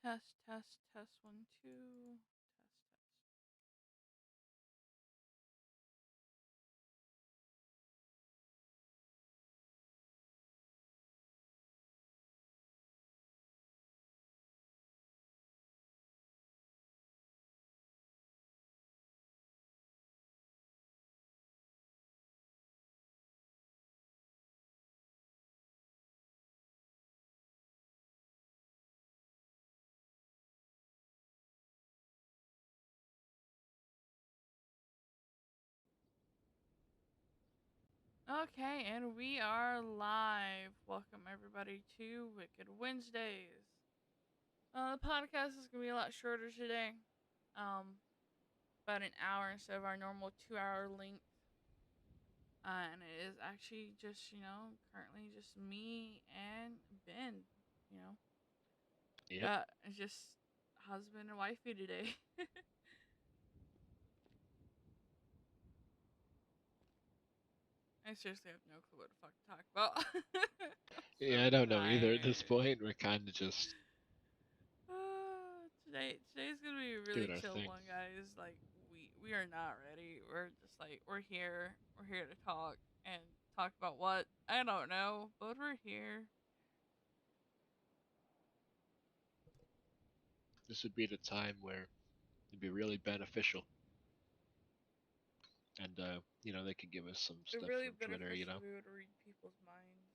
Test, test, test, one, two. Test, test. Okay, and we are live. Welcome everybody to Wicked Wednesdays. The podcast is gonna be a lot shorter today. Um, about an hour instead of our normal 2 hour length. And it is actually just, currently just me and Ben. You know, Yep. it's just husband and wifey today. I seriously have no clue what the fuck to talk about. I'm Yeah, so I don't know either at this tired. point. We're kind of just Today's gonna be a really doing our chill thing. one, guys. Like we are not ready. We're just like we're here. We're here to talk and talk about what I don't know, but we're here. This would be the time where it'd be really beneficial, and they could give us some It stuff really from Twitter. beneficial to be able to read people's minds.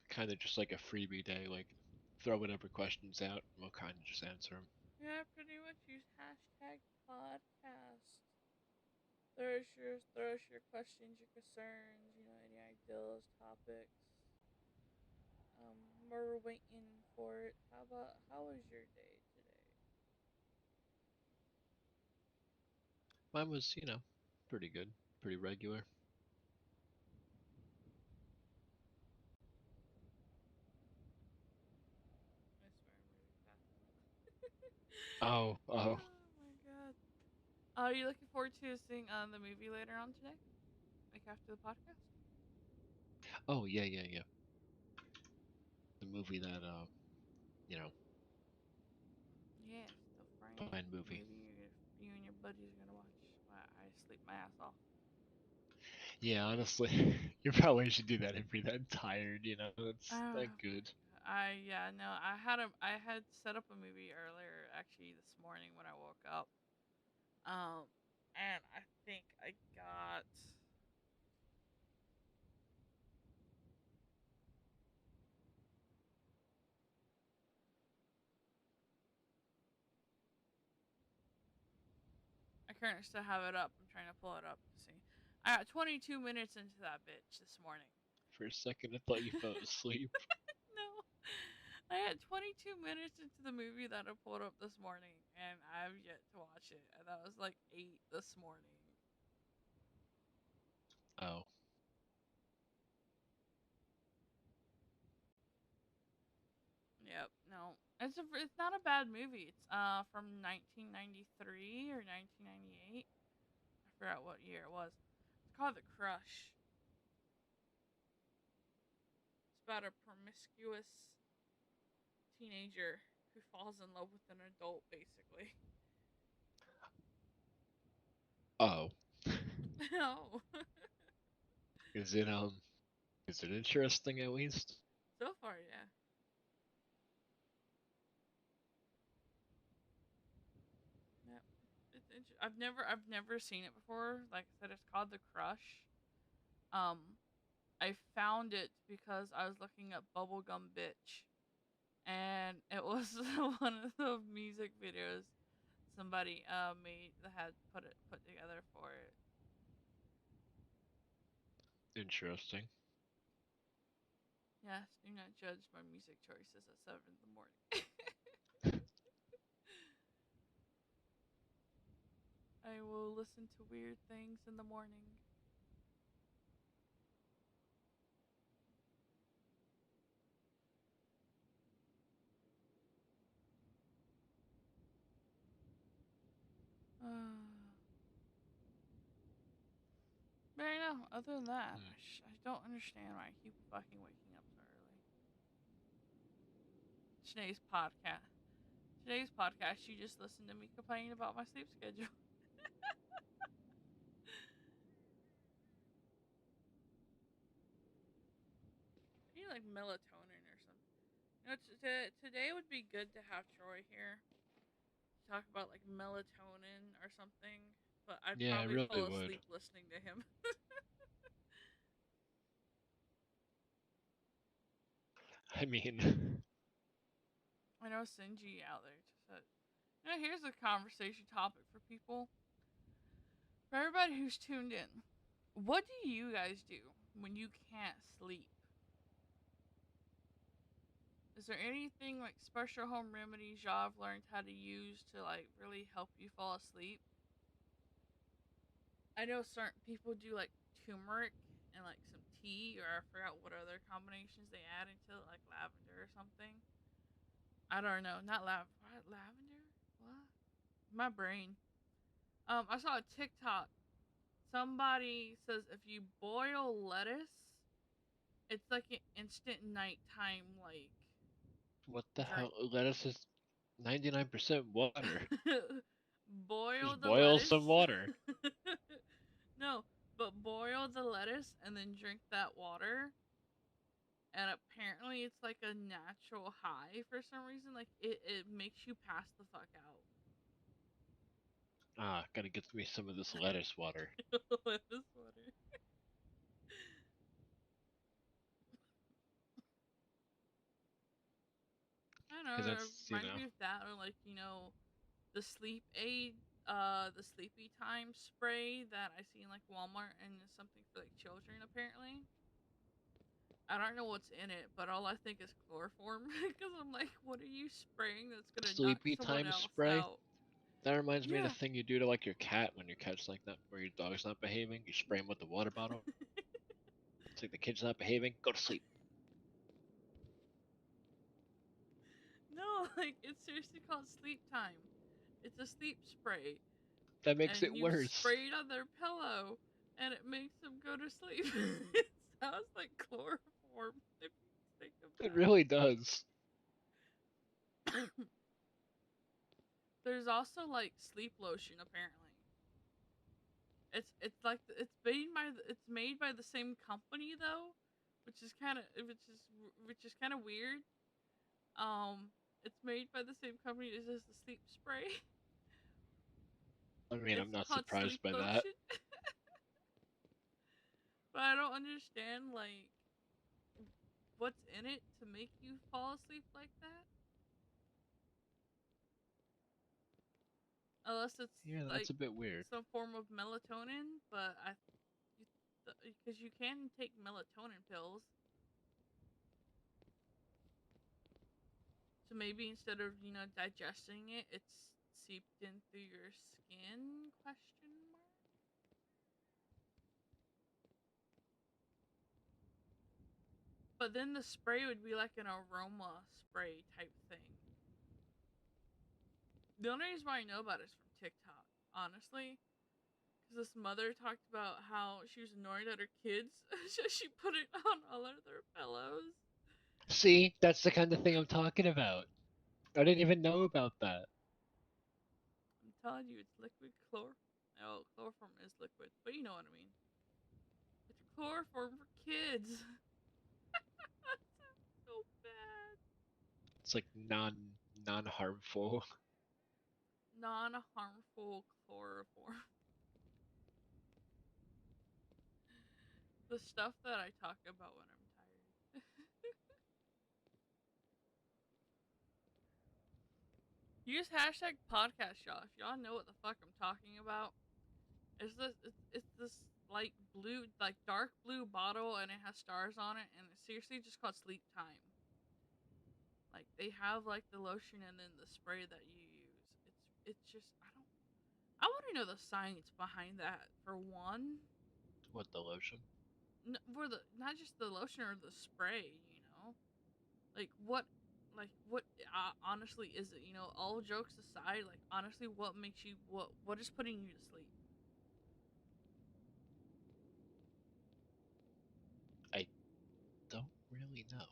Kind of just like a freebie day, like throw whatever questions out, and we'll kind of just answer them. Yeah, pretty much use hashtag podcast. Throw us your questions, your concerns. Any ideas, topics. We're waiting for it. How was your day today? Mine was, pretty good, pretty regular. I swear I'm moving fast. Oh, oh, Oh my god. Are you looking forward to seeing the movie later on today? Like after the podcast? oh, yeah, yeah, yeah. The movie that, you know, Yes, the friend fine movie. movie you and your buddies are gonna watch. I sleep my ass off. Yeah, honestly, you probably should do that if you're that tired. It's Oh not my good. god. Yeah, no, I had set up a movie earlier actually this morning when I woke up. Um and I think I currently still have it up. I'm trying to pull it up to see. I got 22 minutes into that bitch this morning. For a second, I thought you fell asleep. No. I had 22 minutes into the movie that I pulled up this morning, and I've yet to watch it. And that was like 8 this morning. Oh, Yep, no. It's not a bad movie. It's from 1993 or 1998. I forgot what year it was. It's called The Crush. It's about a promiscuous teenager who falls in love with an adult, basically. oh. No. Is it interesting at least? So far, yeah. Yeah. I've never seen it before. Like I said, it's called The Crush. Um, I found it because I was looking at Bubblegum Bitch, and it was one of the music videos somebody made that had put together for it. Interesting. Yes, do not judge my music choices at 7 in the morning. I will listen to weird things in the morning. But I know, other than that, Hmm. I don't understand why I keep fucking waking up so early. today's podcast. Today's podcast, you just listened to me complaining about my sleep schedule. I need like melatonin or something. You know, today would be good to have Troy here to talk about like melatonin or something. But I'd Yeah, I probably really fall would. asleep listening to him. I mean, I know Sinji out there just said, you know, here's a conversation topic for people. For everybody who's tuned in, what do you guys do when you can't sleep? Is there anything like special home remedies y'all have learned how to use to like really help you fall asleep? I know certain people do like turmeric and like some tea, or I forgot what other combinations they add into it, like lavender or something. I don't know, not lavender. What? My brain. I saw a TikTok. Somebody says if you boil lettuce, it's like an instant nighttime like what the drink. hell? Lettuce is 99% water. Boil Just the boil some lettuce. water. No, but boil the lettuce and then drink that water. And apparently, it's like a natural high for some reason. Like it makes you pass the fuck out. Ah, gotta get me some of this lettuce water. Lettuce water. I don't Because know. It that's, reminds me of that, or like the sleep aid, the sleepy time spray that I see in like Walmart, and it's something for like children apparently. I don't know what's in it, but all I think is chloroform because I'm like, what are you spraying that's gonna knock sleepy someone time else spray? out? That reminds me of the Yeah. thing you do to like your cat when your cat's like not, where your dog's not behaving. You spray him with the water bottle. It's like the kid's not behaving. Go to sleep. No, like it's seriously called sleep time. It's a sleep spray, That makes it and you worse. spray it on their pillow, and it makes them go to sleep. It sounds like chloroform if you think It about really does. it. There's also like sleep lotion apparently. It's made by the same company though, which is kind of weird. Um, it's made by the same company as the sleep spray. I mean, I'm It's not called sleep surprised by that. lotion, but I don't understand like what's in it to make you fall asleep like that. Unless it's Yeah, that's like a bit weird. some form of melatonin, but because you can take melatonin pills. So maybe instead of digesting it, it's seeped in through your skin? Question mark. But then the spray would be like an aroma spray type thing. The only reason why I know about it is from TikTok, honestly. Because this mother talked about how she was annoyed at her kids, so she put it on all of their pillows. See, that's the kind of thing I'm talking about. I didn't even know about that. I'm telling you, it's liquid chlor. Oh, chloroform is liquid, but you know what I mean. It's chloroform for kids. That's so bad. It's like non harmful. Non-harmful chloroform. The stuff that I talk about when I'm tired. Use hashtag podcast y'all if y'all know what the fuck I'm talking about. It's this light blue, like dark blue bottle, and it has stars on it, and it's seriously just called Sleep Time. Like they have like the lotion and then the spray that you use. It's just I want to know the science behind that for one. What, the lotion? For the not just the lotion or the spray, like what honestly is it? All jokes aside, like honestly, what makes you what is putting you to sleep? I don't really know.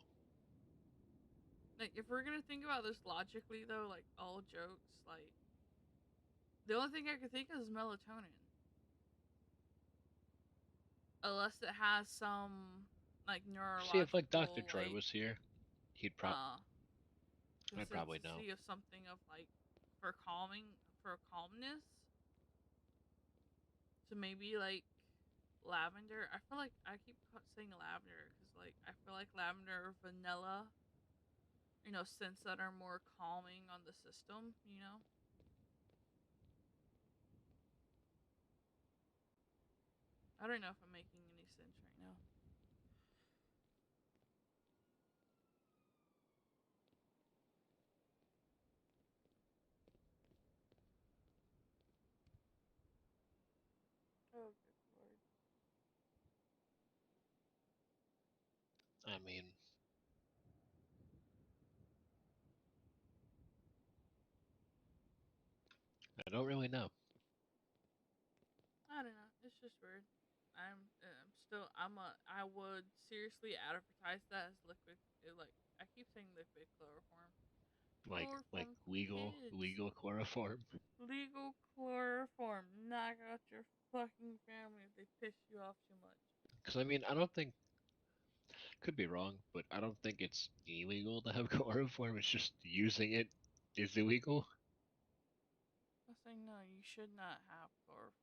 Like, if we're gonna think about this logically, though, like all jokes, like the only thing I could think of is melatonin, unless it has some like See, if like Dr. neurological Troy was here, he'd uh I'd probably know. consistency of something of like for calming for calmness. So maybe like lavender. I feel like I keep saying lavender because like I feel like lavender or vanilla, scents that are more calming on the system. I don't know if I'm making any sense right now. Oh, good lord. I mean, I don't really know. I don't know. It's just weird. I would seriously advertise that as liquid. Like I keep saying liquid chloroform. Like Chloroform for kids. legal chloroform. Legal chloroform. Knock out your fucking family if they piss you off too much. Because I mean, I don't think, could be wrong, but I don't think it's illegal to have chloroform. It's just using it is illegal. I say no. You should not have chloroform.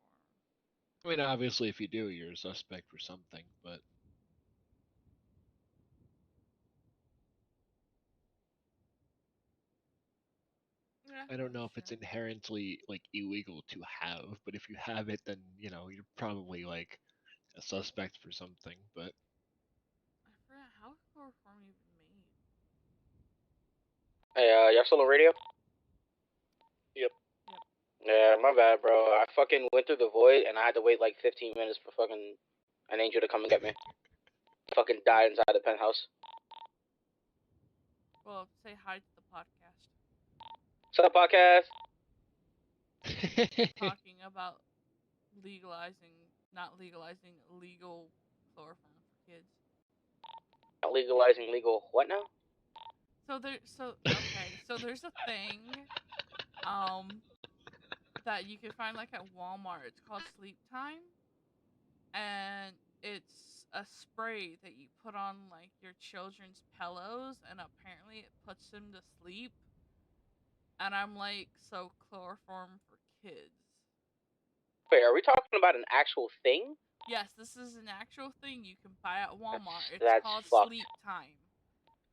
I mean, obviously, if you do, you're a suspect for something, but Yeah, I don't know that's if it's true. inherently like illegal to have. But if you have it, then you're probably like a suspect for something. But I forgot how is chloroform even made. Hey, y'all still on radio? Yep. Yep. Yeah, my bad, bro. I fucking went through the void and I had to wait like 15 minutes for fucking an angel to come and get me. Fucking died inside the penthouse. Well, say hi to the podcast. What's up, podcast? Talking about not legalizing legal chloroform for kids. Not legalizing legal what now? So there's a thing, that you can find like at Walmart. It's called Sleep Time, and it's a spray that you put on like your children's pillows, and apparently it puts them to sleep. And I'm like, so chloroform for kids. Wait, are we talking about an actual thing? Yes, this is an actual thing you can buy at Walmart. It's That's called fucked. Sleep Time.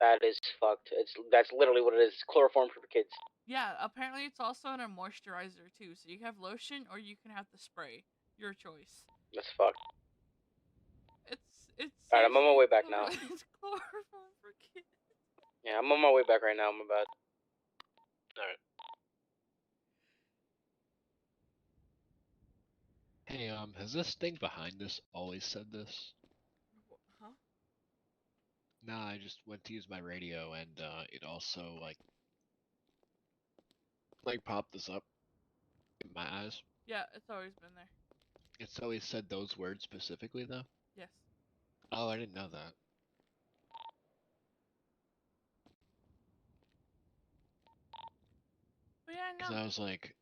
That is fucked. That's literally what it is. Chloroform for kids. Yeah, apparently it's also in a moisturizer too. So you can have lotion or you can have the spray. Your choice. That's fucked. It's Alright, I'm on my way back now. It's chloroform for kids. Yeah, I'm on my way back right now. My bad. Alright. Hey, has this thing behind us always said this? Huh? Nah, I just went to use my radio and it also like popped this up in my eyes. Yeah, it's always been there. It's always said those words specifically though? Yes. Oh, I didn't know that. But yeah, Because no. I was like,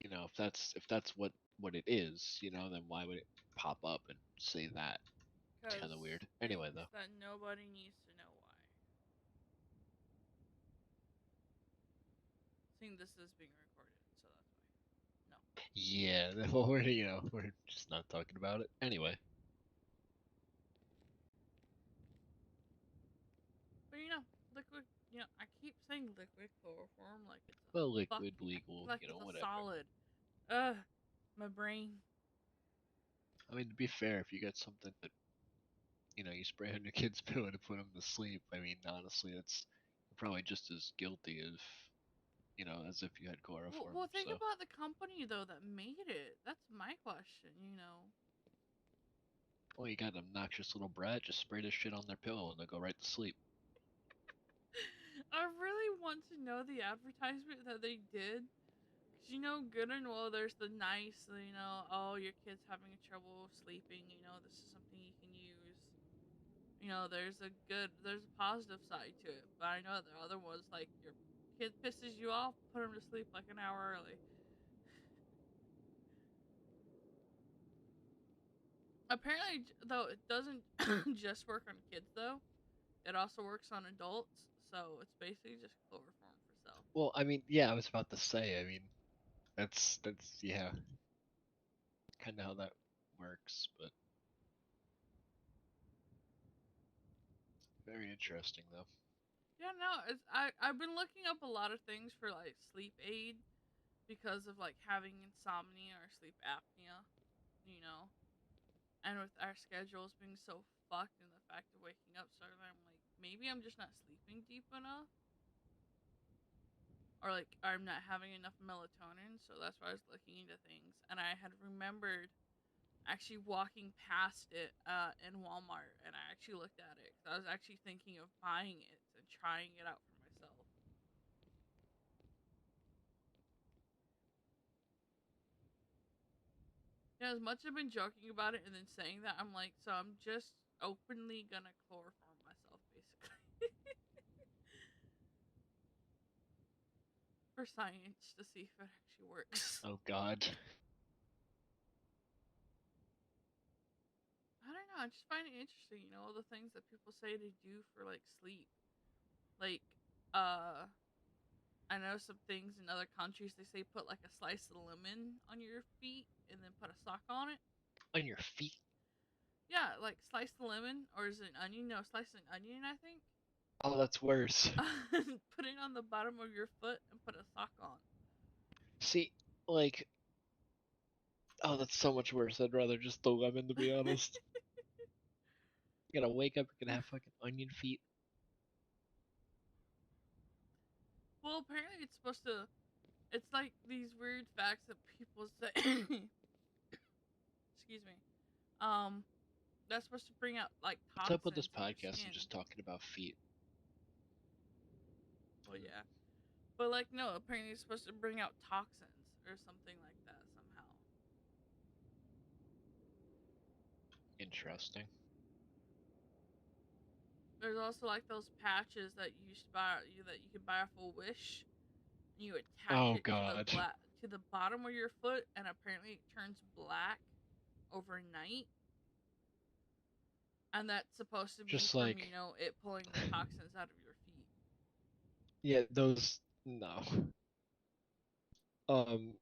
if that's what it is, then why would it pop up and say that? It's kind of weird. Anyway, though. That nobody needs to know why. Seeing this is being recorded, so that's why. No. Yeah, well, we're just not talking about it. Anyway. But liquid. I keep saying liquid chloroform like it's a Liquid, legal, like it's a whatever. solid. Ugh, my brain. I mean, to be fair, if you get something that you spray on your kid's pillow to put them to sleep, I mean, honestly, it's probably just as guilty as if you had chloroform. Well, think so. about the company though that made it. That's my question. Well, you got an obnoxious little brat, just spray this shit on their pillow and they'll go right to sleep. I really want to know the advertisement that they did. Because, good and well, there's the nice, oh, your kid's having trouble sleeping, this is something you can use. there's a positive side to it. But I know the other one's like your kid pisses you off, put him to sleep like an hour early. Apparently, though, it doesn't just work on kids, though. It also works on adults, so it's basically just chloroform for self. Well, I mean, yeah, I was about to say. I mean, that's yeah, kind of how that works, but very interesting though. Yeah, no, I've been looking up a lot of things for like sleep aid because of like having insomnia or sleep apnea, you know. And with our schedules being so fucked and the fact of waking up so early, I'm like, maybe I'm just not sleeping deep enough. Or like I'm not having enough melatonin, so that's why I was looking into things. And I had remembered actually walking past it in Walmart, and I actually looked at it. I was actually thinking of buying it and trying it out for myself. As much as I've been joking about it and then saying that, I'm like, so I'm just openly gonna chloroform myself, basically. For science, to see if it actually works. Oh God. I don't know, I just find it interesting, the things that people say to do for, like, sleep. Like, I know some things in other countries, they say put, like, a slice of lemon on your feet and then put a sock on it. On your feet? Yeah, like, slice the lemon, or is it an onion? No, slice an onion, I think. Oh, that's worse. Put it on the bottom of your foot and put a sock on. See, like, oh, that's so much worse. I'd rather just the lemon, to be honest. You gotta wake up, you're gonna have fucking onion feet. Well, apparently it's supposed to. It's like these weird facts that people say. Excuse me. That's supposed to bring out like What's up with this toxins in your podcast and skin. just talking about feet? Well, yeah, but like no, apparently it's supposed to bring out toxins or something like that somehow. Interesting. There's also like those patches that you used to buy that you could buy off a Wish. And you attach Oh it God. to the bottom of your foot, and apparently it turns black overnight. And that's supposed to be Just from like, it pulling the toxins out of your feet. yeah, those, no. Um,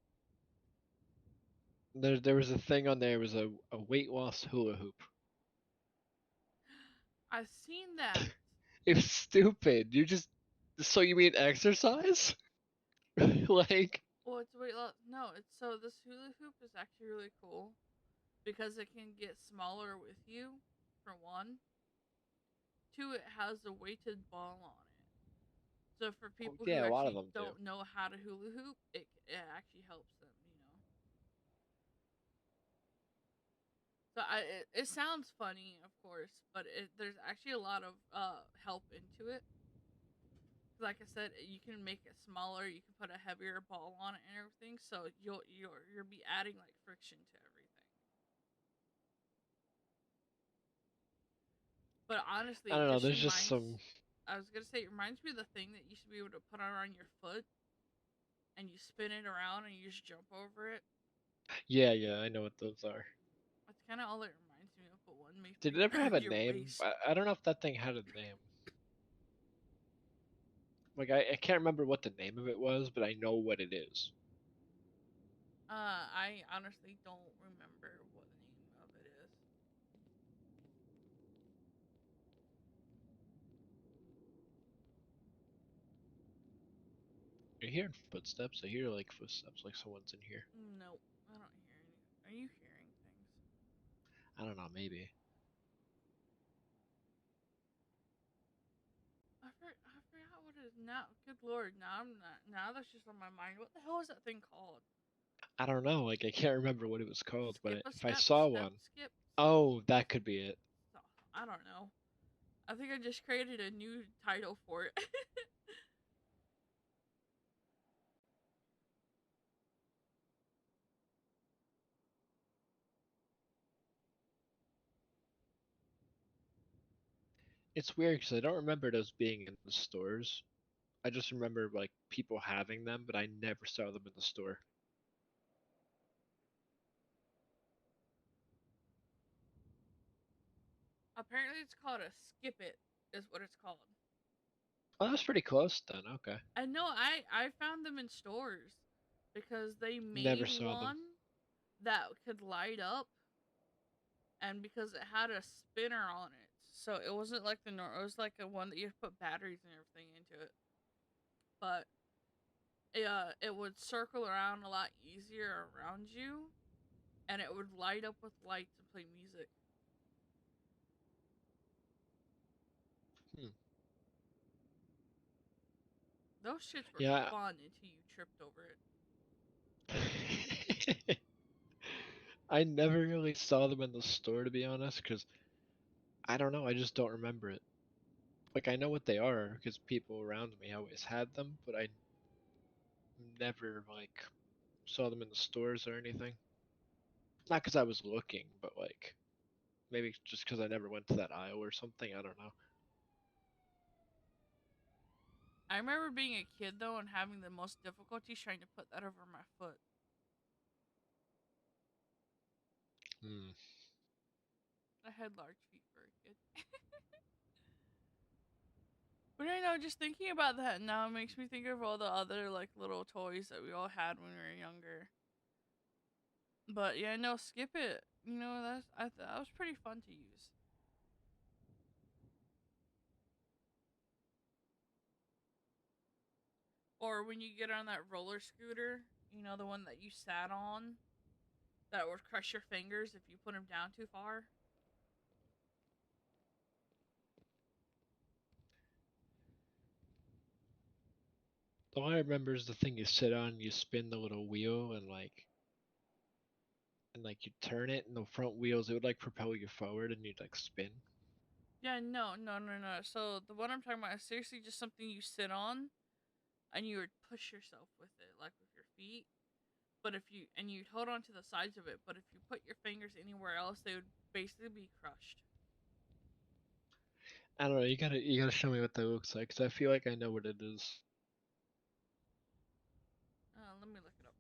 there was a thing on there. It was a weight loss hula hoop. I've seen that. It was stupid. So you mean exercise? Like, Well, it's weight loss. No, it's so this hula hoop is actually really cool because it can get smaller with you, for one. Two, it has a weighted ball on it. So for people who yeah, a lot of actually them do. don't know how to hula hoop, it actually helps them. So it sounds funny, of course, but there's actually a lot of help into it. Like I said, you can make it smaller. You can put a heavier ball on it and everything. So you'll be adding like friction to everything. But honestly, I it don't know. just There's just some. reminds. I was gonna say it reminds me of the thing that you should be able to put on your foot, and you spin it around and you just jump over it. Yeah, yeah, I know what those are. That's kind of all it reminds me of. But one may Did for it ever have a your name? waist. I don't know if that thing had a name. Like, I can't remember what the name of it was, but I know what it is. I honestly don't remember what the name of it is. You're hearing footsteps. I hear like footsteps, like someone's in here. Nope, I don't hear any. Are you hearing things? I don't know, maybe. I forgot what it is now. Good lord, now I'm not. Now that's just on my mind. What the hell is that thing called? I don't know. Like, I can't remember what it was called, but Skip a if I step, saw step, one, skip. oh, that could be it. I don't know. I think I just created a new title for it. It's weird because I don't remember those being in the stores. I just remember like people having them, but I never saw them in the store. Apparently, it's called a skip it, is what it's called. Oh, that's pretty close then. Okay. I know I found them in stores because they Never made saw them. one that could light up, and because it had a spinner on it, so it wasn't like the normal. It was like a one that you put batteries and everything into it, but it would circle around a lot easier around you, and it would light up with lights and play music. Hmm. Those shits were Yeah. fun until you tripped over it. I never really saw them in the store to be honest, because I don't know. I just don't remember it. Like I know what they are because people around me always had them, but I never like saw them in the stores or anything. Not because I was looking, but like maybe just because I never went to that aisle or something. I don't know. I remember being a kid though and having the most difficulty trying to put that over my foot. Hmm. I had large feet for a kid. But I know, just thinking about that now makes me think of all the other like little toys that we all had when we were younger. But yeah, no, skip it. You know, that was pretty fun to use. Or when you get on that roller scooter, you know, the one that you sat on, that would crush your fingers if you put them down too far. All I remember is the thing you sit on, you spin the little wheel, and you turn it, and the front wheels it would like propel you forward, and you'd like spin. Yeah, no, no, no, no. So the one I'm talking about is seriously just something you sit on, and you would push yourself with it, like with your feet. But if you and you'd hold on to the sides of it, but if you put your fingers anywhere else, they would basically be crushed. I don't know. You gotta show me what that looks like, cause I feel like I know what it is. Let me look it up.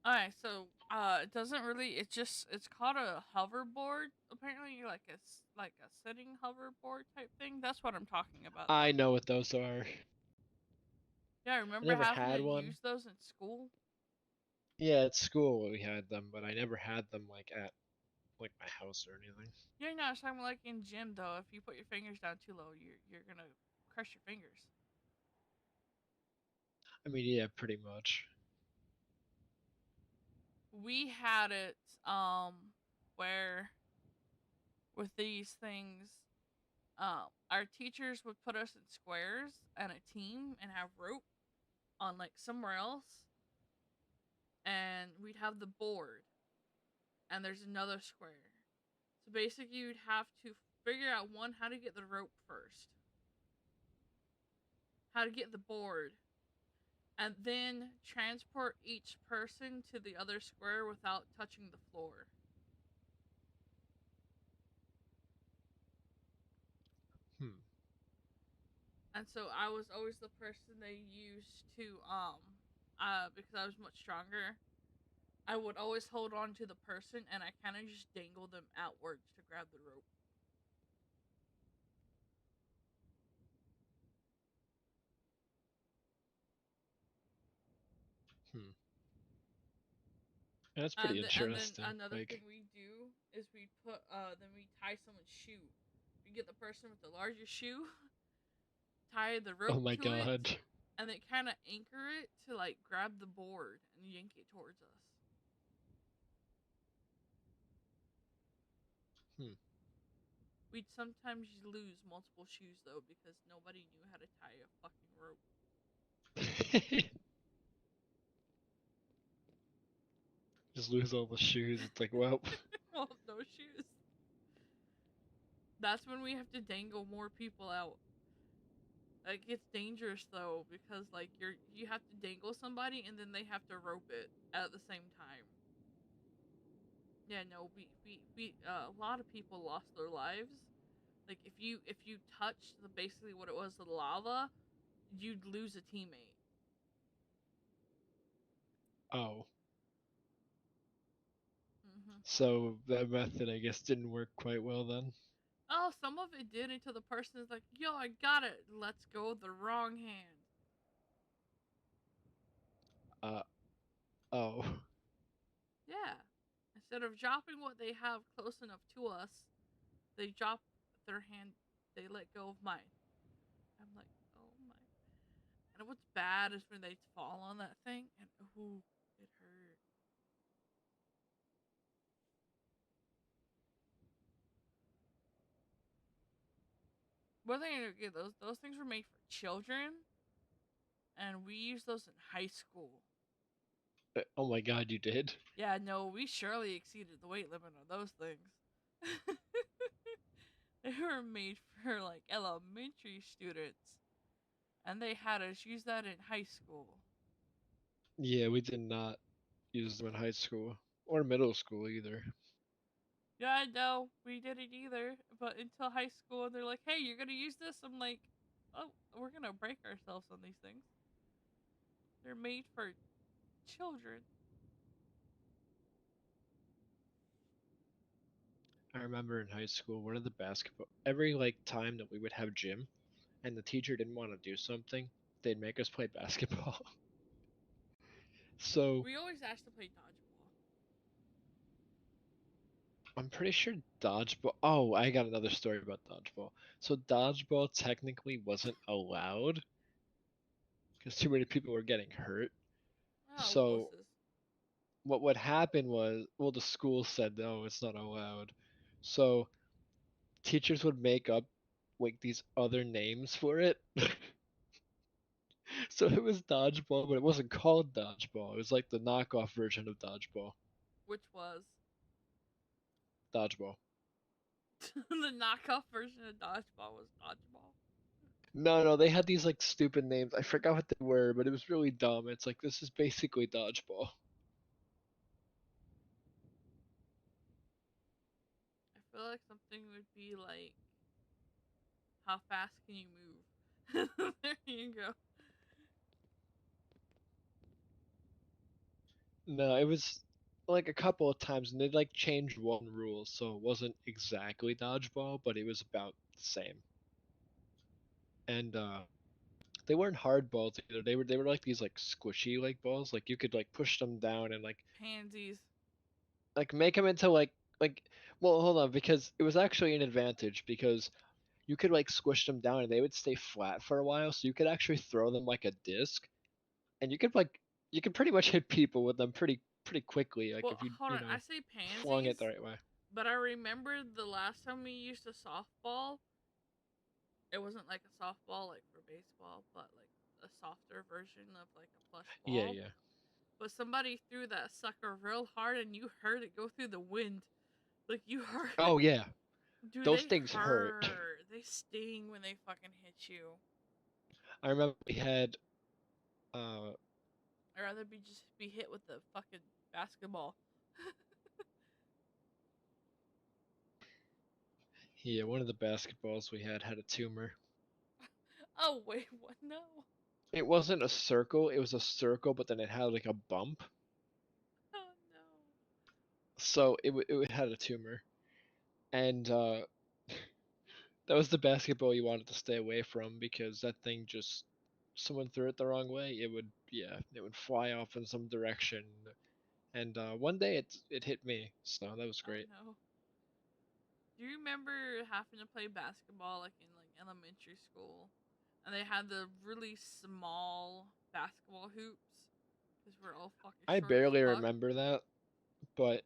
Alright, so it doesn't really. It's called a hoverboard. Apparently, like a sitting hoverboard type thing. That's what I'm talking about, I though. know what those are. Yeah, I I remember never having to had one. use those in school. Yeah, at school we had them, but I never had them like at like my house or anything. Yeah, no, it's talking like in gym though. If you put your fingers down too low, you're gonna crush your fingers. I mean, yeah, pretty much. We had it where with these things, our teachers would put us in squares and a team and have rope on like somewhere else, and we'd have the board, and there's another square. So basically, you'd have to figure out one, how to get the rope first, how to get the board, and then transport each person to the other square without touching the floor. Hmm. And so I was always the person they used to because I was much stronger. I would always hold on to the person and I kind of just dangle them outwards to grab the rope. Hmm. That's pretty And then interesting. another Like, thing we do is we put then we tie someone's shoe. We get the person with the largest shoe, tie the oh rope my to it, god. and then kind of anchor it to like grab the board and yank it towards us. We'd sometimes lose multiple shoes though because nobody knew how to tie a fucking rope. Just lose all the shoes. It's like, well, Well, no shoes. That's when we have to dangle more people out. Like it's dangerous though because like you have to dangle somebody and then they have to rope it at the same time. Yeah, no, we a lot of people lost their lives. Like if you touched the basically what it was the lava, you'd lose a teammate. oh. Hmm. So that method, I guess, didn't work quite well then. Oh, some of it did until the person is like, "Yo, I got it. Let's go the wrong hand." Uh, oh. Yeah. Instead of dropping what they have close enough to us, they drop their hand. They let go of mine. I'm like, oh my. And what's bad is when they fall on that thing and ooh, it hurt. What are they gonna get? Those things were made for children, and we used those in high school. Oh my god, you did? Yeah, no, we surely exceeded the weight limit on those things. They were made for like elementary students, and they had us use that in high school. Yeah, we did not use them in high school or middle school either. Yeah, no, we didn't either. But until high school, and they're like, "Hey, you're gonna use this." I'm like, "Oh, we're gonna break ourselves on these things. They're made for children." I remember in high school, one of the basketball every like time that we would have gym and the teacher didn't want to do something, they'd make us play basketball. So We always asked to play dodgeball. I'm pretty sure dodgeball. Oh, I got another story about dodgeball. So dodgeball technically wasn't allowed because too many people were getting hurt. Oh, So wusses. what would happen was, well, the school said no, it's not allowed. So teachers would make up like these other names for it. So it was dodgeball, but it wasn't called dodgeball. It was like the knockoff version of dodgeball. Which was Dodgeball. the knockoff version of dodgeball was dodgeball. No, no, they had these like stupid names. I forgot what they were, but it was really dumb. It's like this is basically dodgeball. I feel like something would be like, "How fast can you move?" There you go. No, it was like a couple of times, and they'd like change one rule, so it wasn't exactly dodgeball, but it was about the same. And they weren't hard balls either. They were like these like squishy like balls. Like you could like push them down and Pansies. like make them into like well hold on because it was actually an advantage because you could like squish them down and they would stay flat for a while, so you could actually throw them like a disc, and you could pretty much hit people with them pretty quickly, like Well, if you hold you on. I know say flung it pansies, the right way. but I remember the last time we used a softball. It wasn't like a softball like for baseball, but like a softer version of like a plush Yeah, ball. yeah. But somebody threw that sucker real hard, and you heard it go through the wind. Like you heard it. Oh yeah, Dude, those they things hurt. hurt. They sting when they fucking hit you. I remember we had uh I'd rather be hit with the fucking basketball. yeah, one of the basketballs we had a tumor. Oh wait, what? No. It wasn't a circle, it was a circle, but then it had like a bump. Oh no. So it had a tumor. And that was the basketball you wanted to stay away from because that thing just someone threw it the wrong way, it would yeah, it would fly off in some direction And one day it hit me, so that was Oh great. no. Do you remember having to play basketball like in like elementary school, and they had the really small basketball hoops because we're all fucking I short as barely fuck. remember that, but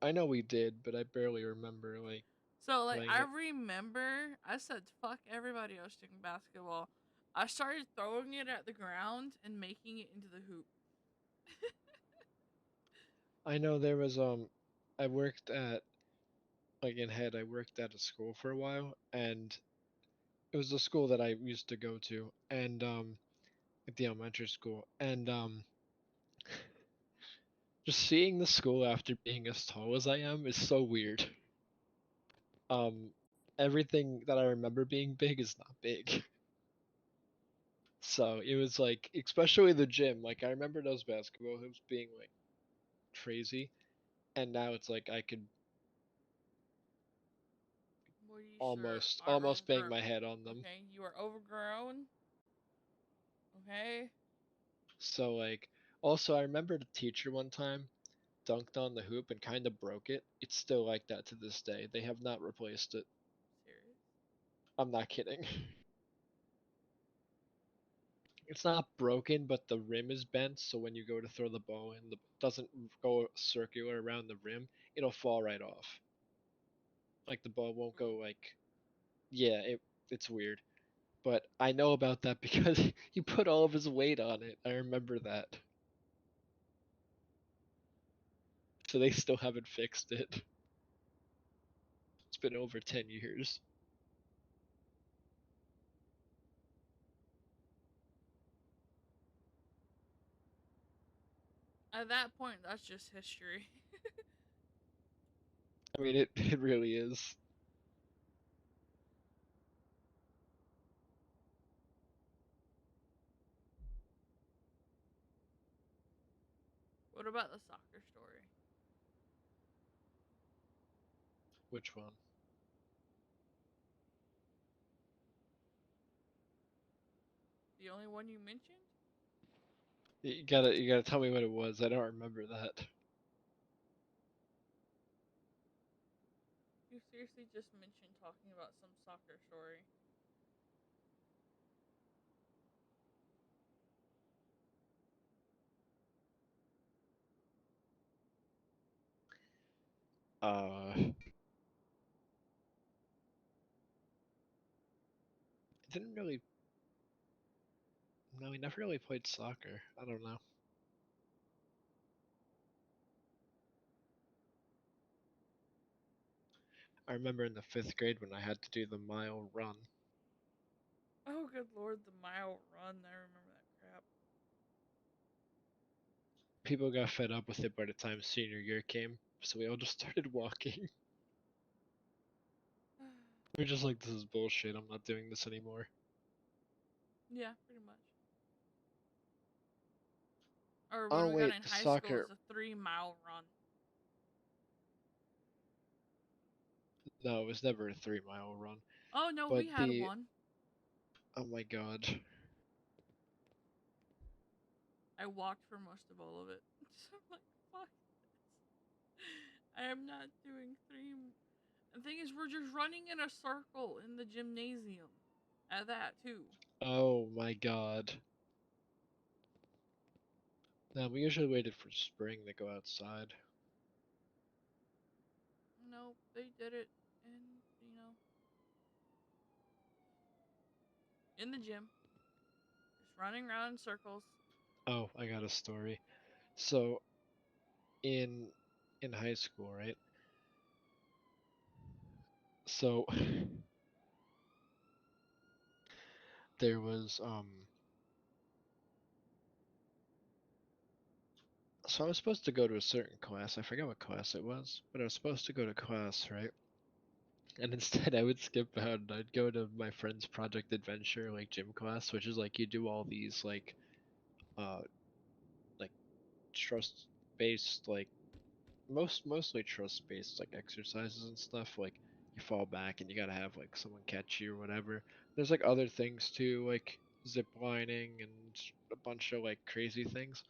I know we did, but I barely remember like So like playing I it. remember I said fuck everybody else taking basketball. I started throwing it at the ground and making it into the hoop. I know there was I worked at like in head I worked at a school for a while, and it was the school that I used to go to, and at the elementary school, and just seeing the school after being as tall as I am is so weird. Um, everything that I remember being big is not big. So it was like, especially the gym. Like I remember those basketball hoops being like crazy, and now it's like I could Well, you sure are almost bang overgrown. my head on them. Okay, you are overgrown. Okay. So like, also I remember the teacher one time dunked on the hoop and kind of broke it. It's still like that to this day. They have not replaced it. Serious. I'm not kidding. It's not broken, but the rim is bent, so when you go to throw the ball in, the doesn't go circular around the rim, it'll fall right off. Like the ball won't Ooh. go like, yeah, it's weird. But I know about that because he put all of his weight on it. I remember that. So they still haven't fixed it. It's been over 10 years. At that point, that's just history. I mean, it really is. What about the soccer story? Which one? The only one you mentioned? You gotta tell me what it was. I don't remember that. You seriously just mentioned talking about some soccer story. I didn't really. No, we never really played soccer. I don't know. I remember in the fifth grade when I had to do the mile run. Oh, good lord, the mile run. I remember that crap. People got fed up with it by the time senior year came, so we all just started walking. We're just like, this is bullshit. I'm not doing this anymore. Yeah, pretty much. Or when Oh we got wait, in the high school, soccer. it's a 3 mile run. No, it was never a 3 mile run. Oh no, But we had the one. oh my god. I walked for most of all of it. I'm like, fuck this. I am not doing three. The thing is, we're just running in a circle in the gymnasium. At that too. Oh my god. No, we usually waited for spring to go outside. Nope, they did it, and in the gym, just running around in circles. Oh, I got a story. So in in high school, right? So there was so I was supposed to go to a certain class. I forget what class it was, but I was supposed to go to class, right? And instead I would skip out and I'd go to my friend's project adventure like gym class, which is like you do all these uh like trust based like mostly trust based like exercises and stuff. Like you fall back and you gotta have like someone catch you or whatever. There's like other things too, like zip lining and a bunch of like crazy things.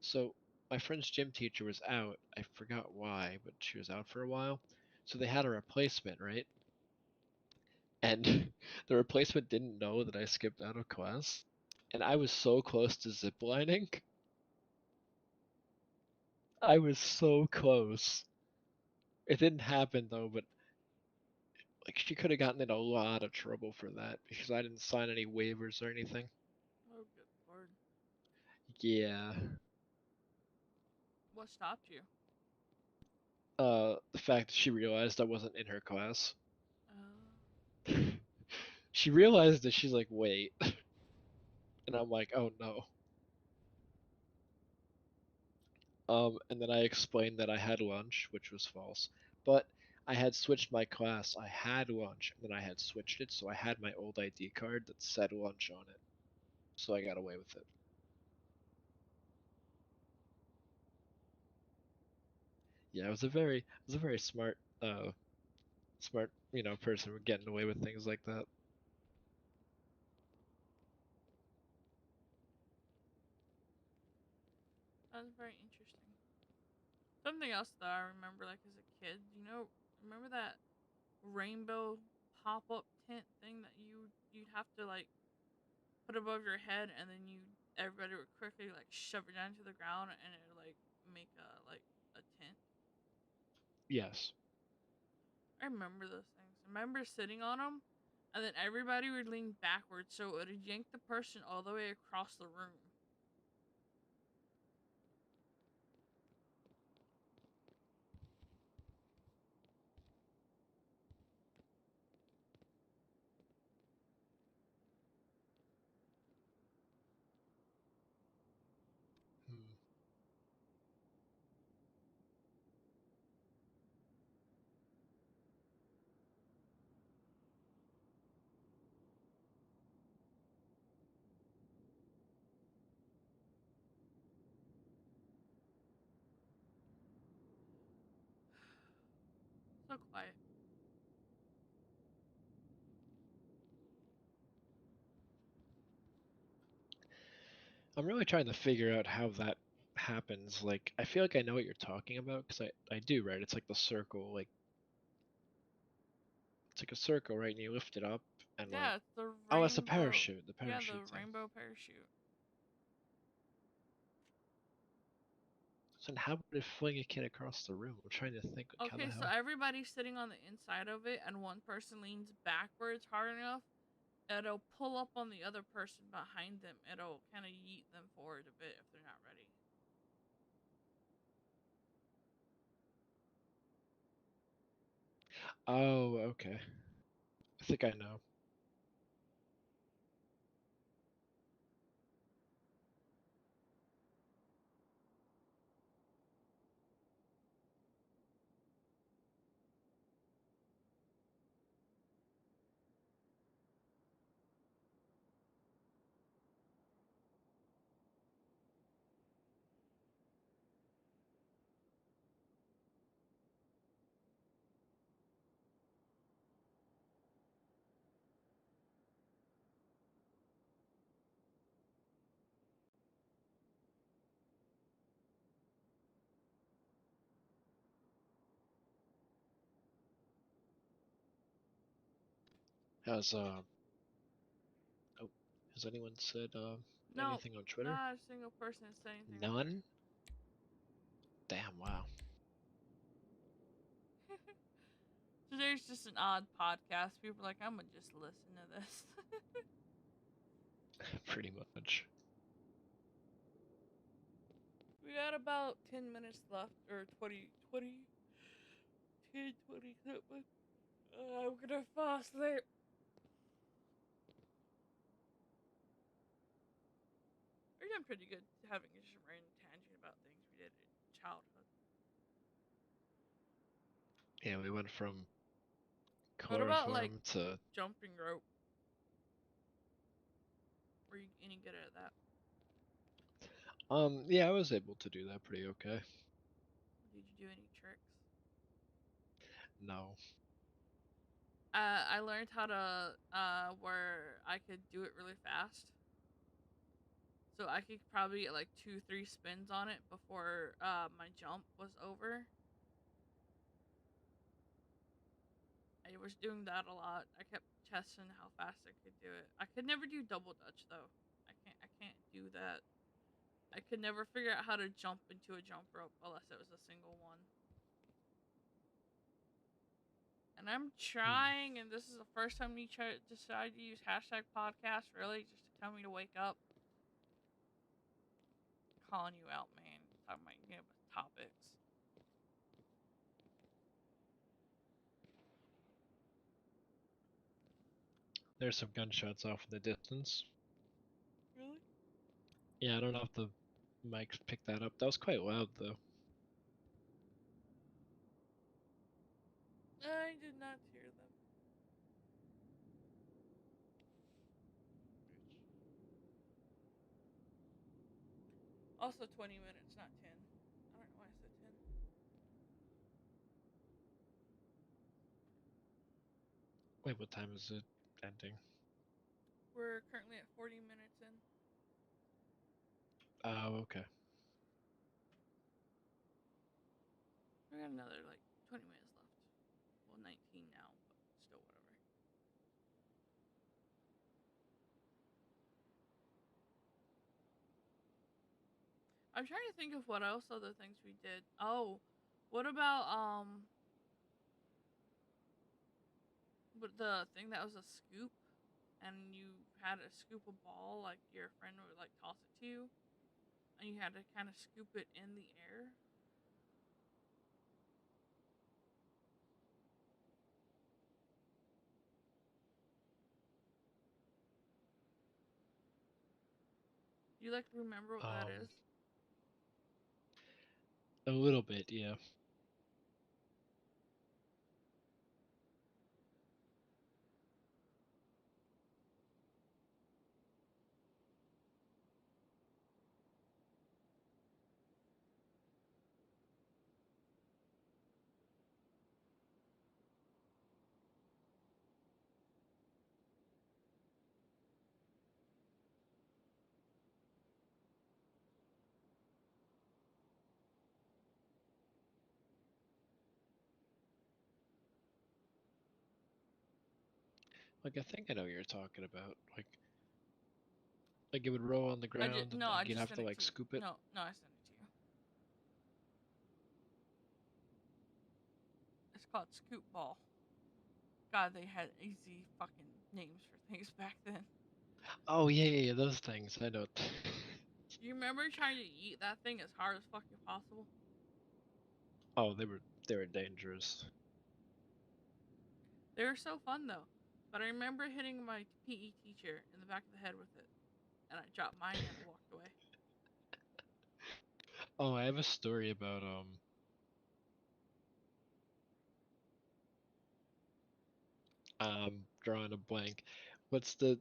So my friend's gym teacher was out. I forgot why, but she was out for a while. So they had a replacement, right? And the replacement didn't know that I skipped out of class. And I was so close to ziplining. I was so close. It didn't happen though, but like she could have gotten in a lot of trouble for that because I didn't sign any waivers or anything. Oh, good lord. Yeah. What stopped you? The fact that she realized I wasn't in her class. Uh, She realized that she's like, wait. And I'm like, oh no. And then I explained that I had lunch, which was false. But I had switched my class. I had lunch, and then I had switched it, so I had my old ID card that said lunch on it. So I got away with it. Yeah, I was a very smart, person with getting away with things like that. that was very interesting. Something else that I remember, like as a kid, remember that rainbow pop-up tent thing that you'd have to like put above your head, and then everybody would quickly like shove it down to the ground, and it would like make a tent. Yes. I remember those things. I remember sitting on them, and then everybody would lean backwards, so it would yank the person all the way across the room. Hmm. So quiet. I'm really trying to figure out how that happens. Like, I feel like I know what you're talking about because I do, right? It's like the circle, like it's like a circle, right? And you lift it up and like, Yeah, it's the oh, that's rainbow. the Yeah, the parachute thing. rainbow parachute. So then how would it fling a kid across the room? I'm trying to think, like, how the Okay, so hell? everybody's sitting on the inside of it, and one person leans backwards hard enough, it'll pull up on the other person behind them. It'll kind of yeet them forward a bit if they're not ready. Oh, okay. I think I know. Has oh, has anyone said No, anything on Twitter? not a single person has said anything on Twitter. None? Damn, wow. Today's just an odd podcast. People are like, I'm gonna just listen to this. Pretty much. We got about 10 minutes left, or 20, 10, 20 something. I'm gonna fall asleep. We're doing pretty good having just a random tangent about things we did in childhood. Yeah, we went from What about like chloroform to jumping rope? Were you any good at that? yeah, I was able to do that pretty okay. Did you do any tricks? No. I learned how to where I could do it really fast. So I could probably get like 2-3 spins on it before my jump was over. I was doing that a lot. I kept testing how fast I could do it. I could never do double dutch though. I can't do that. I could never figure out how to jump into a jump rope unless it was a single one. And I'm trying, and this is the first time you decide to use hashtag podcast, really, just to tell me to wake up. Calling you out, man. Talking about topics. There's some gunshots off in the distance. Really? Yeah, I don't know if the mics picked that up. That was quite loud, though. I did not hear them. Also 20 minutes, not 10. I don't know why I said 10. Wait, what time is it ending? We're currently at 40 minutes in. Oh, okay. We got another like 20 minutes left. Well, 19 now, but still whatever. I'm trying to think of what else other things we did. Oh, what about but the thing that was a scoop and you had to scoop a ball, like your friend would like toss it to you and you had to kind of scoop it in the air? Do you like remember what that is? A little bit, yeah. Like, I think I know what you're talking about. Like it would roll on the ground and I like you'd just have sent to it like to you. scoop it. No, I sent it to you. It's called scoop ball. God, they had easy fucking names for things back then. Oh yeah, those things. I know. You remember trying to eat that thing as hard as fucking possible? Oh, they were dangerous. They were so fun though. But I remember hitting my PE teacher in the back of the head with it, and I dropped mine and I walked away. Oh, I have a story about drawing a blank. What's the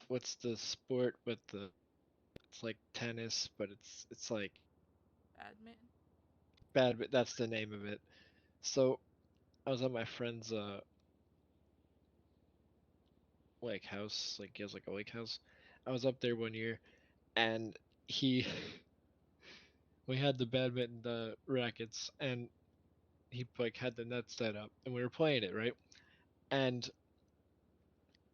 what's the sport with the it's like tennis, but it's like Badminton? bad, but that's the name of it. So I was at my friend's lake house, like he has like a lake house. I was up there one year and he we had the badminton rackets and he like had the net set up and we were playing it, right? And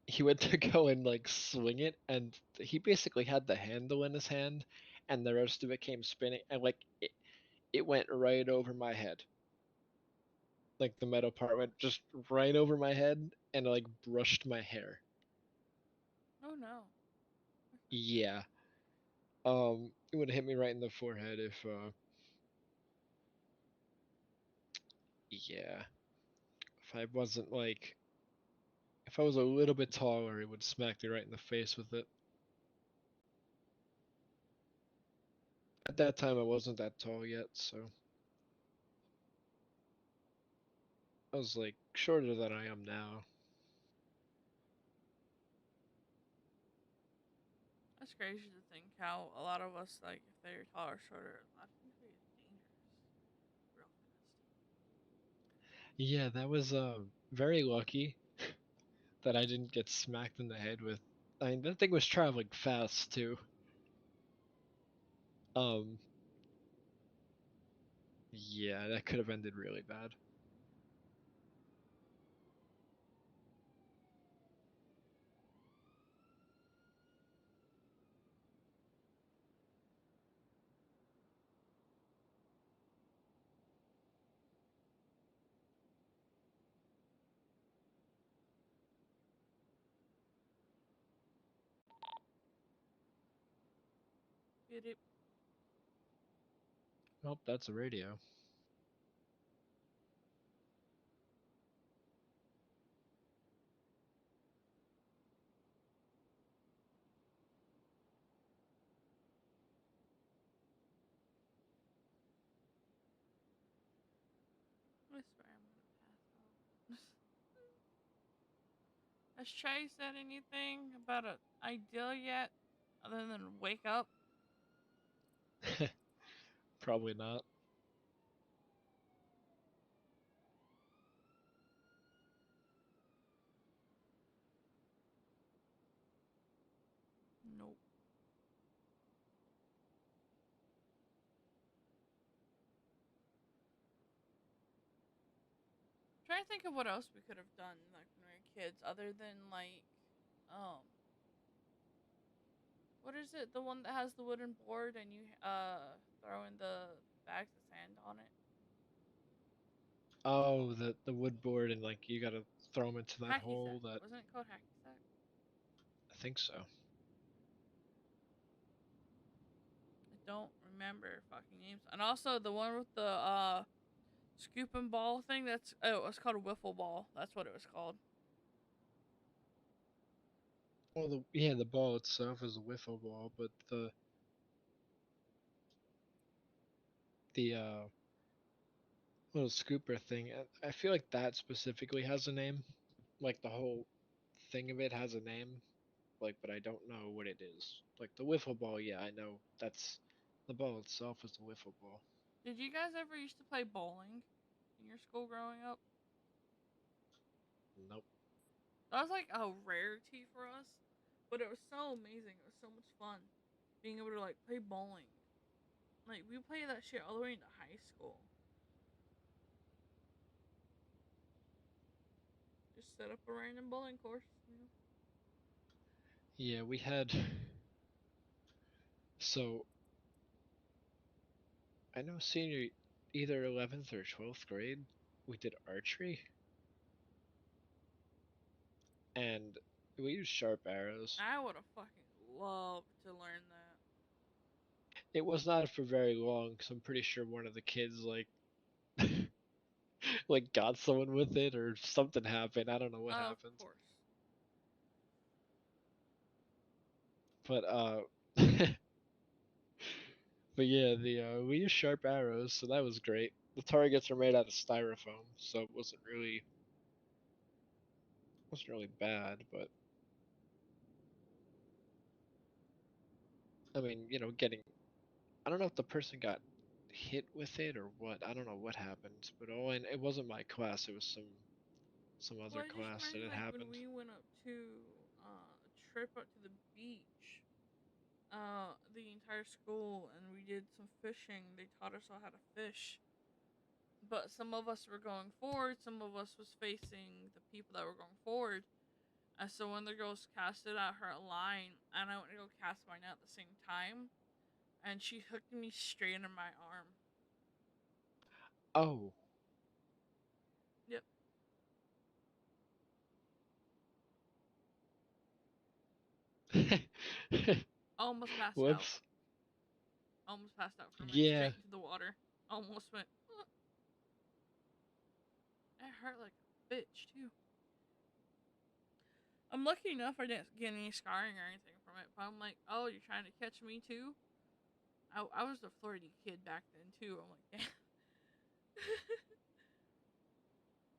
he went to go and like swing it and he basically had the handle in his hand and the rest of it came spinning and like it went right over my head. Like the metal part went just right over my head and like brushed my hair. Oh no. Yeah. It would have hit me right in the forehead if yeah. If I wasn't like if I was a little bit taller, it would smack me right in the face with it. At that time I wasn't that tall yet, so I was like shorter than I am now. That's crazy to think how a lot of us, like, if they're tall or shorter, a lot of things are dangerous. Real Yeah, that was very lucky that I didn't get smacked in the head with I mean, that thing was traveling fast too. Um, yeah, that could have ended really bad. Get it? Nope, that's a radio. I swear I'm gonna pass out. Has Trey said anything about an ideal yet, other than wake up? Probably not. Nope. Trying to think of what else we could have done like when we were kids, other than like, um, what is it? The one that has the wooden board and you throw in the bags of sand on it. Oh, the wood board and like you gotta throw them into that Hacky sack. hole. That Wasn't it called hacky sack? I think so. I don't remember fucking names. And also the one with the scoop and ball thing. That's it was called a wiffle ball. That's what it was called. Well, the ball itself is a wiffle ball, but the little scooper thing, I feel like that specifically has a name. Like the whole thing of it has a name, like, but I don't know what it is. Like the wiffle ball, yeah, I know that's the ball itself is the wiffle ball. Did you guys ever used to play bowling in your school growing up? Nope. That was like a rarity for us, but it was so amazing. It was so much fun being able to like play bowling. Like we played that shit all the way into high school. Just set up a random bowling course. You know? Yeah, we had. So I know senior, either 11th or 12th grade, we did archery, and we used sharp arrows. I would have fucking loved to learn that. It was not for very long, because I'm pretty sure one of the kids like got someone with it or something happened. I don't know what Of happened. course. But but yeah, the we used sharp arrows, so that was great. The targets are made out of styrofoam, so it wasn't really bad, but I mean, getting I don't know if the person got hit with it or what. I don't know what happened, but it wasn't my class. It was some Well, other it just class that reminds me it like when happened. we went up to a trip up to the beach. The entire school, and we did some fishing. They taught us all how to fish. But some of us were going forward, some of us was facing the people that were going forward. And so when the girls casted out her line, and I went to go cast mine out at the same time, and she hooked me straight in my arm. Oh. Yep. Almost passed out. Whoops. Almost passed out from it Yeah. straight into the water. Almost went. It hurt like a bitch too. I'm lucky enough I didn't get any scarring or anything from it. But I'm like, oh, you're trying to catch me too? I was the flirty kid back then too. I'm like, damn.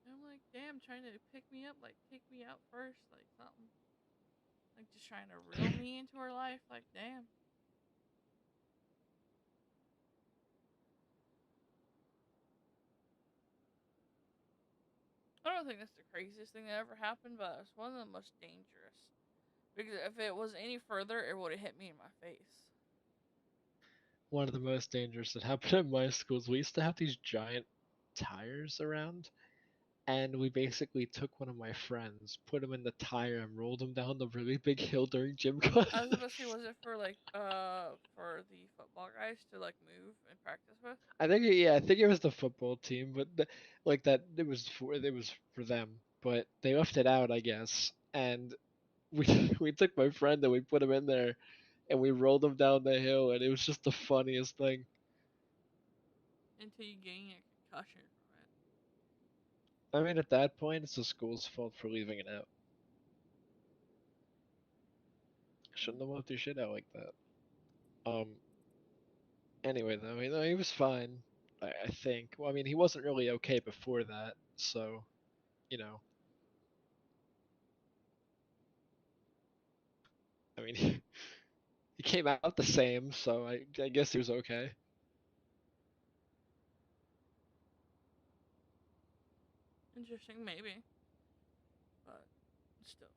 I'm like, damn, trying to pick me up, like take me out first, like something. Like just trying to reel me into her life, like damn. I don't think that's the craziest thing that ever happened, but it's one of the most dangerous. Because if it was any further, it would have hit me in my face. One of the most dangerous that happened at my schools, we used to have these giant tires around, and we basically took one of my friends, put him in the tire, and rolled him down the really big hill during gym class. I was about to say, was it for for the football guys to like move and practice with? I think yeah, I think it was the football team, but like that it was for them, but they left it out, I guess. And we we took my friend and we put him in there, and we rolled him down the hill, and it was just the funniest thing. Until you gain a concussion from it. I mean, at that point, it's the school's fault for leaving it out. Shouldn't have left their shit out like that. Anyway, though, he was fine. I think. Well, I mean, he wasn't really okay before that, so you know. I mean, he came out the same, so I guess he was okay. Interesting, maybe, but still.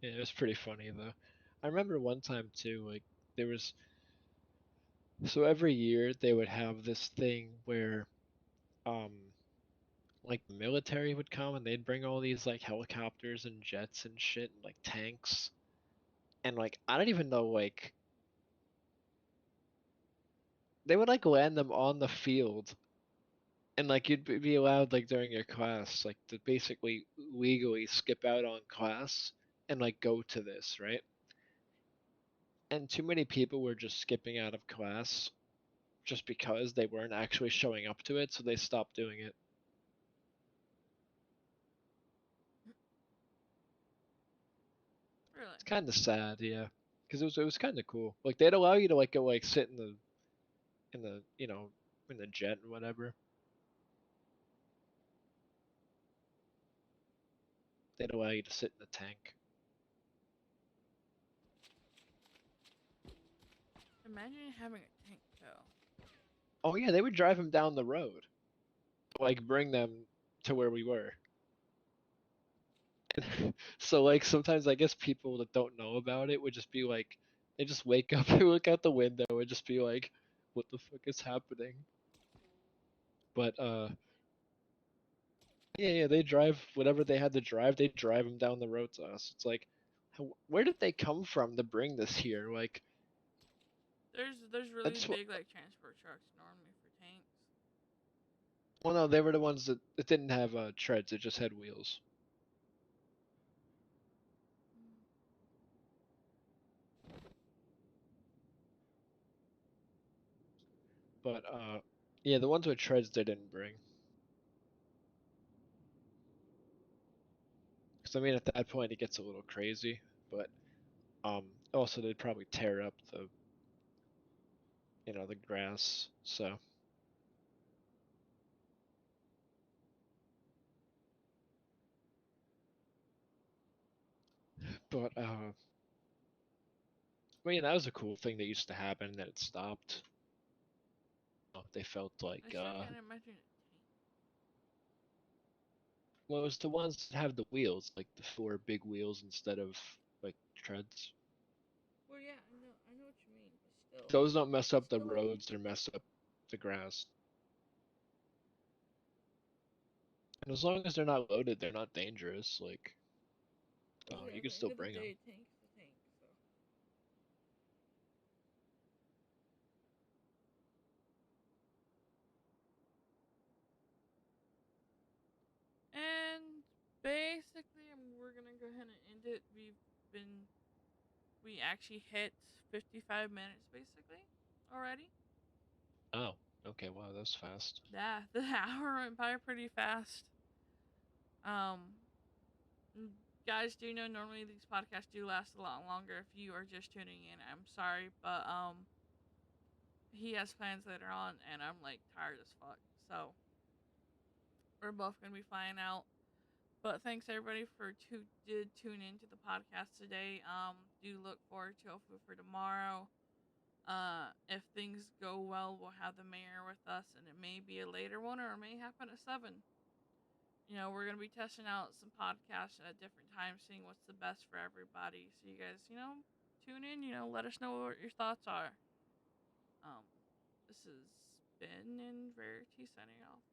Yeah, it was pretty funny though. I remember one time too, like there was so every year they would have this thing where um like the military would come and they'd bring all these like helicopters and jets and shit and like tanks and like I don't even know like they would like land them on the field and like you'd be allowed like during your class like to basically legally skip out on class and like go to this, right? And too many people were just skipping out of class just because they weren't actually showing up to it, so they stopped doing it. Really? It's kind of sad, yeah, because it was kind of cool. Like they'd allow you to like go like sit in the in the jet and whatever. They'd allow you to sit in the tank. Imagine having a tank though. Oh yeah, they would drive them down the road, like bring them to where we were. So like sometimes I guess people that don't know about it would just be like, they just wake up and look out the window and just be like, what the fuck is happening? But yeah, they drive whatever they had to drive. They drive them down the road to us. It's like, where did they come from to bring this here? Like, There's really that's what. big like transport trucks normally for tanks. Well, no, they were the ones that it didn't have treads. It just had wheels. But yeah, the ones with treads they didn't bring. Because I mean, at that point it gets a little crazy. But also they'd probably tear up the grass. So, but I mean, that was a cool thing that used to happen that it stopped. They felt like I sure can't imagine a tank. well, it was the ones that have the wheels, like the four big wheels instead of like treads. Well, yeah, I know what you mean, but still, Those don't mess it's up the still like roads or mess up the grass. And as long as they're not loaded, they're not dangerous. Like, well, yeah. you At can the end still of the bring them. day, a tank's a tank. So. And basically, we're gonna go ahead and end it. We actually hit 55 minutes basically already. Oh, okay. Wow, that's fast. Yeah, the hour went by pretty fast. Um, guys do know normally these podcasts do last a lot longer. If you are just tuning in, I'm sorry, but he has plans later on, and I'm like tired as fuck. So we're both gonna be flying out. But thanks everybody for did tune into the podcast today. Do look forward to Altf4 for tomorrow. If things go well, we'll have the mayor with us, and it may be a later one, or it may happen at 7. We're gonna be testing out some podcasts at different times, seeing what's the best for everybody. So you guys, tune in. Let us know what your thoughts are. Um, this is Ben and Rarity signing off.